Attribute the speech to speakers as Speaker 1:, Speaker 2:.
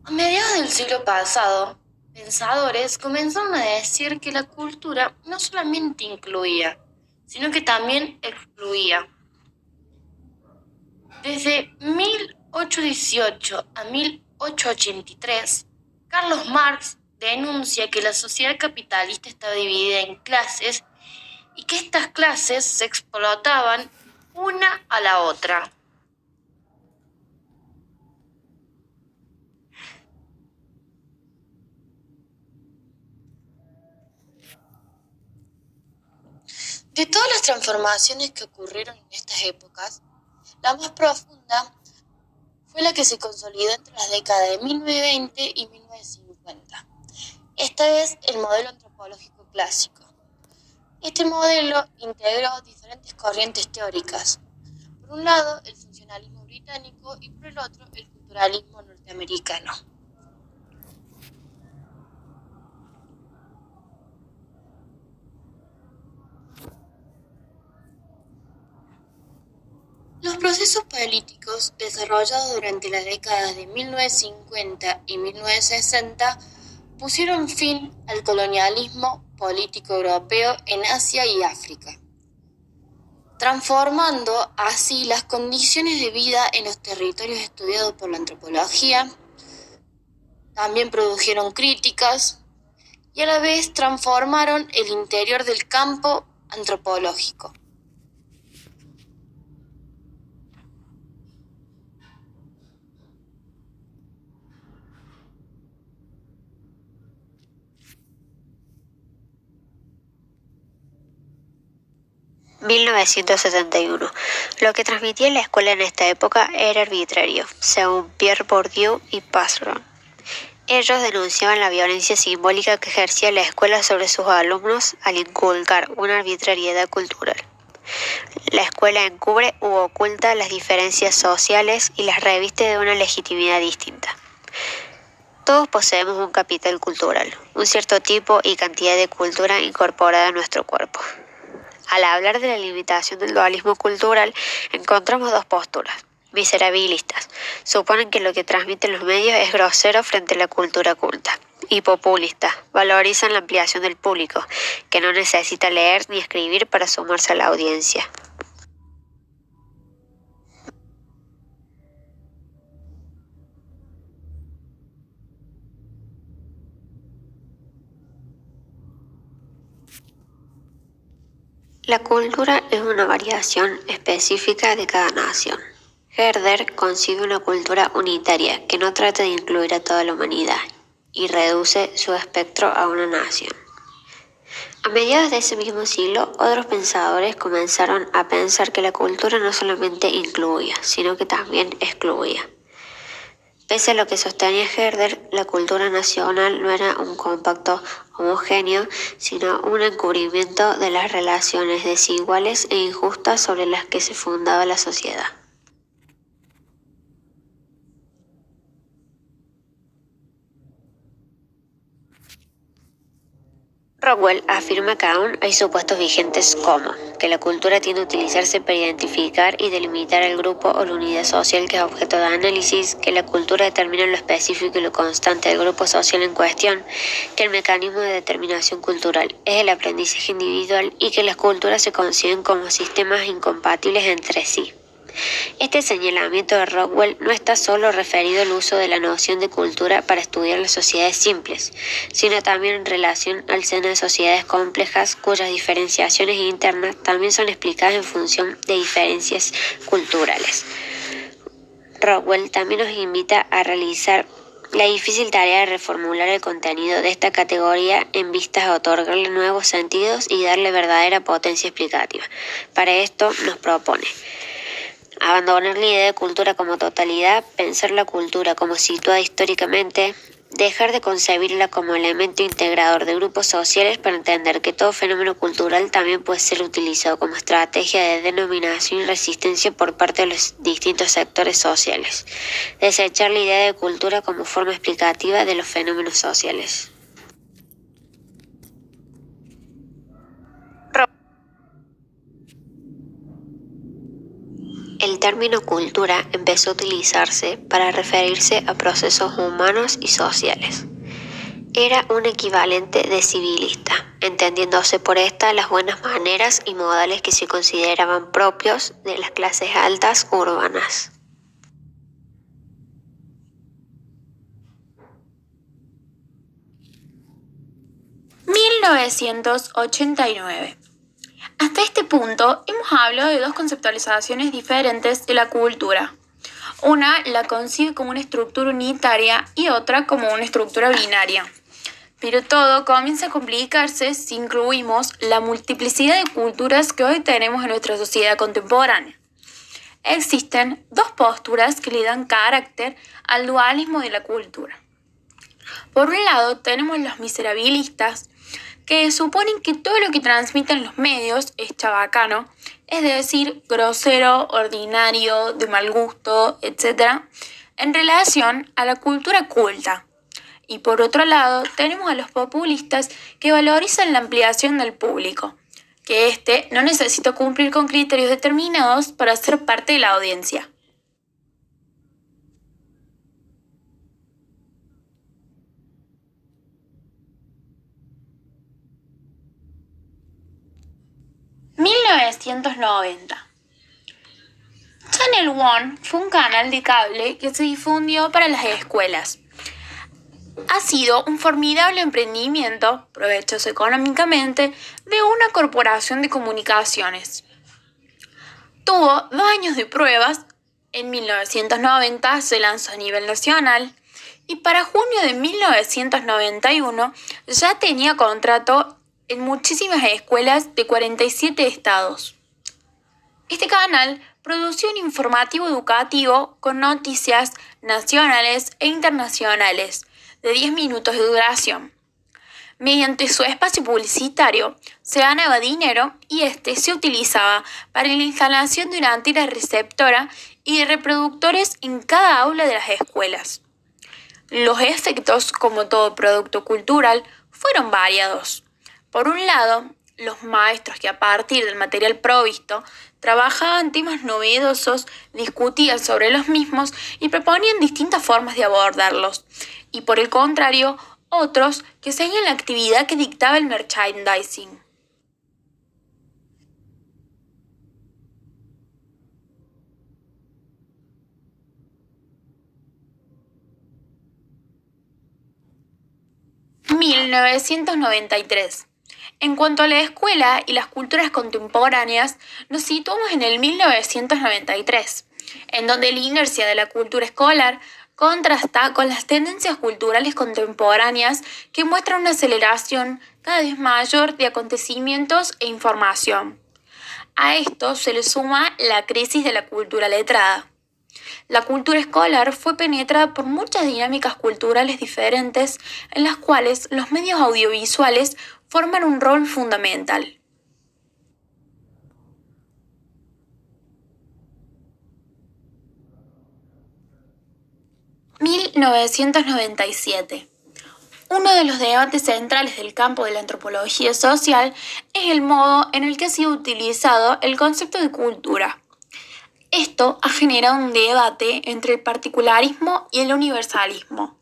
Speaker 1: A mediados del siglo pasado, pensadores comenzaron a decir que la cultura no solamente incluía, sino que también excluía. Desde 1818 a 1883, Carlos Marx denuncia que la sociedad capitalista estaba dividida en clases y que estas clases se explotaban una a la otra. De todas las transformaciones que ocurrieron en estas épocas, la más profunda fue la que se consolidó entre las décadas de 1920 y 1950. Esta es el modelo antropológico clásico. Este modelo integró diferentes corrientes teóricas. Por un lado, el funcionalismo británico y por el otro, el culturalismo norteamericano. Los procesos políticos desarrollados durante las décadas de 1950 y 1960 pusieron fin al colonialismo político europeo en Asia y África, transformando así las condiciones de vida en los territorios estudiados por la antropología. También produjeron críticas y a la vez transformaron el interior del campo antropológico.
Speaker 2: (1971) Lo que transmitía la escuela en esta época era arbitrario, según Pierre Bourdieu y Passeron. Ellos denunciaban la violencia simbólica que ejercía la escuela sobre sus alumnos al inculcar una arbitrariedad cultural. La escuela encubre u oculta las diferencias sociales y las reviste de una legitimidad distinta. Todos poseemos un capital cultural, un cierto tipo y cantidad de cultura incorporada a nuestro cuerpo. Al hablar de la limitación del dualismo cultural, encontramos dos posturas. Miserabilistas, suponen que lo que transmiten los medios es grosero frente a la cultura culta. Y populistas, valorizan la ampliación del público, que no necesita leer ni escribir para sumarse a la audiencia. La cultura es una variación específica de cada nación. Herder concibe una cultura unitaria que no trata de incluir a toda la humanidad y reduce su espectro a una nación. A mediados de ese mismo siglo, otros pensadores comenzaron a pensar que la cultura no solamente incluía, sino que también excluía. Pese a lo que sostenía Herder, la cultura nacional no era un compacto homogéneo, sino un encubrimiento de las relaciones desiguales e injustas sobre las que se fundaba la sociedad. Rockwell afirma que aún hay supuestos vigentes como que la cultura tiende a utilizarse para identificar y delimitar el grupo o la unidad social que es objeto de análisis, que la cultura determina lo específico y lo constante del grupo social en cuestión, que el mecanismo de determinación cultural es el aprendizaje individual y que las culturas se conciben como sistemas incompatibles entre sí. Este señalamiento de Rockwell no está solo referido al uso de la noción de cultura para estudiar las sociedades simples, sino también en relación al seno de sociedades complejas cuyas diferenciaciones internas también son explicadas en función de diferencias culturales. Rockwell también nos invita a realizar la difícil tarea de reformular el contenido de esta categoría en vistas a otorgarle nuevos sentidos y darle verdadera potencia explicativa. Para esto nos propone abandonar la idea de cultura como totalidad, pensar la cultura como situada históricamente, dejar de concebirla como elemento integrador de grupos sociales para entender que todo fenómeno cultural también puede ser utilizado como estrategia de denominación y resistencia por parte de los distintos sectores sociales. Desechar la idea de cultura como forma explicativa de los fenómenos sociales. El término cultura empezó a utilizarse para referirse a procesos humanos y sociales. Era un equivalente de civilista, entendiéndose por esta las buenas maneras y modales que se consideraban propios de las clases altas urbanas.
Speaker 3: (1989). Hasta este punto hemos hablado de dos conceptualizaciones diferentes de la cultura. Una la concibe como una estructura unitaria y otra como una estructura binaria. Pero todo comienza a complicarse si incluimos la multiplicidad de culturas que hoy tenemos en nuestra sociedad contemporánea. Existen dos posturas que le dan carácter al dualismo de la cultura. Por un lado tenemos los miserabilistas, que suponen que todo lo que transmiten los medios es chabacano, es decir, grosero, ordinario, de mal gusto, etc., en relación a la cultura culta. Y por otro lado, tenemos a los populistas que valorizan la ampliación del público, que éste no necesita cumplir con criterios determinados para ser parte de la audiencia. (1990). Channel One fue un canal de cable que se difundió para las escuelas. Ha sido un formidable emprendimiento, provechoso económicamente, de una corporación de comunicaciones. Tuvo 2 años de pruebas, en 1990 se lanzó a nivel nacional y para junio de 1991 ya tenía contrato en muchísimas escuelas de 47 estados. Este canal producía un informativo educativo con noticias nacionales e internacionales de 10 minutos de duración. Mediante su espacio publicitario se ganaba dinero y este se utilizaba para la instalación de una antena receptora y de reproductores en cada aula de las escuelas. Los efectos, como todo producto cultural, fueron variados. Por un lado, los maestros que a partir del material provisto trabajaban temas novedosos, discutían sobre los mismos y proponían distintas formas de abordarlos. Y por el contrario, otros que seguían la actividad que dictaba el merchandising. (1993). En cuanto a la escuela y las culturas contemporáneas, nos situamos en el 1993, en donde la inercia de la cultura escolar contrasta con las tendencias culturales contemporáneas que muestran una aceleración cada vez mayor de acontecimientos e información. A esto se le suma la crisis de la cultura letrada. La cultura escolar fue penetrada por muchas dinámicas culturales diferentes en las cuales los medios audiovisuales forman un rol fundamental. (1997). Uno de los debates centrales del campo de la antropología social es el modo en el que ha sido utilizado el concepto de cultura. Esto ha generado un debate entre el particularismo y el universalismo.